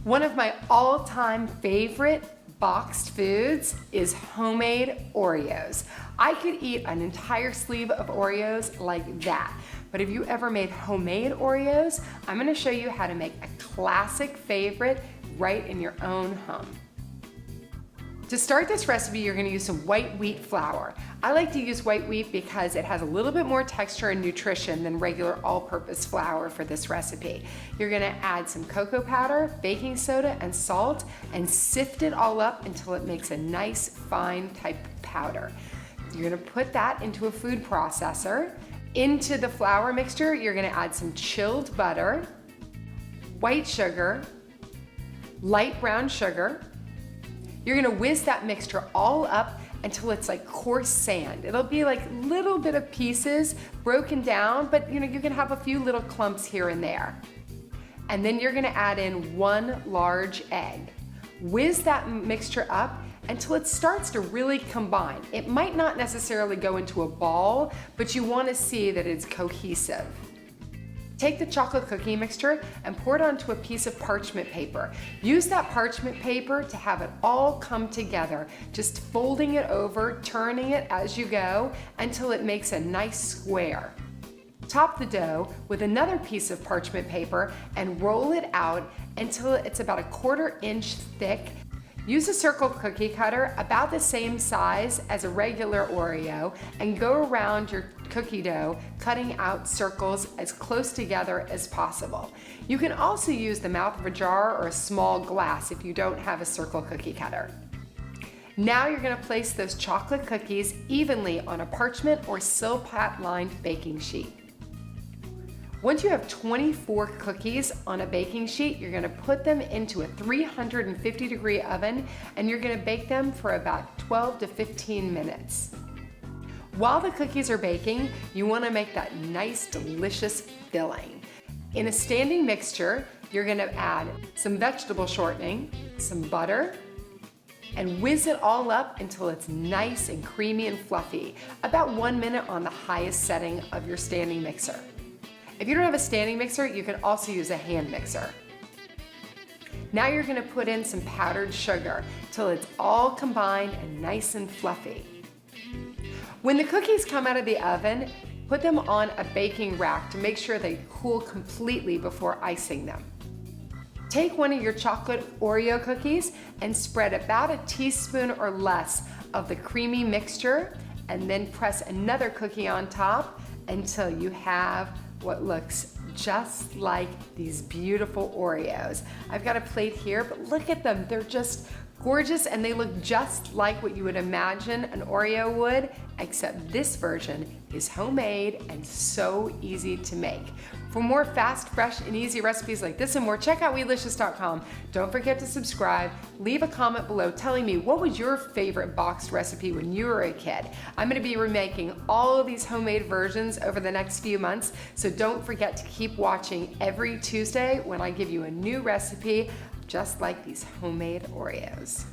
One of my all-time favorite boxed foods is homemade Oreos. I could eat an entire sleeve of Oreos like that. But have you ever made homemade Oreos? I'm gonna show you how to make a classic favorite right in your own home. To start this recipe, you're gonna use some white wheat flour. I like to use white wheat because it has a little bit more texture and nutrition than regular all-purpose flour for this recipe. You're gonna add some cocoa powder, baking soda, and salt, and sift it all up until it makes a nice, fine type of powder. You're gonna put that into a food processor. Into the flour mixture, you're gonna add some chilled butter, white sugar, light brown sugar. You're gonna whiz that mixture all up until it's like coarse sand. It'll be like little bit of pieces broken down, but you can have a few little clumps here and there. And then you're gonna add in 1 large egg. Whiz that mixture up until it starts to really combine. It might not necessarily go into a ball, but you wanna see that it's cohesive. Take the chocolate cookie mixture and pour it onto a piece of parchment paper. Use that parchment paper to have it all come together, just folding it over, turning it as you go until it makes a nice square. Top the dough with another piece of parchment paper and roll it out until it's about 1/4 inch thick. Use a circle cookie cutter about the same size as a regular Oreo and go around your cookie dough, cutting out circles as close together as possible. You can also use the mouth of a jar or a small glass if you don't have a circle cookie cutter. Now you're gonna place those chocolate cookies evenly on a parchment or silpat lined baking sheet. Once you have 24 cookies on a baking sheet, you're gonna put them into a 350-degree oven and you're gonna bake them for about 12 to 15 minutes. While the cookies are baking, you wanna make that nice, delicious filling. In a standing mixture, you're gonna add some vegetable shortening, some butter, and whiz it all up until it's nice and creamy and fluffy, about 1 minute on the highest setting of your standing mixer. If you don't have a standing mixer, you can also use a hand mixer. Now you're gonna put in some powdered sugar till it's all combined and nice and fluffy. When the cookies come out of the oven, put them on a baking rack to make sure they cool completely before icing them. Take one of your chocolate Oreo cookies and spread about a teaspoon or less of the creamy mixture and then press another cookie on top until you have what looks just like these beautiful Oreos. I've got a plate here, but look at them. They're just gorgeous and they look just like what you would imagine an Oreo would, except this version is homemade and so easy to make. For more fast, fresh, and easy recipes like this and more, check out Weelicious.com. Don't forget to subscribe. Leave a comment below telling me what was your favorite boxed recipe when you were a kid. I'm gonna be remaking all of these homemade versions over the next few months, so don't forget to keep watching every Tuesday when I give you a new recipe just like these homemade Oreos.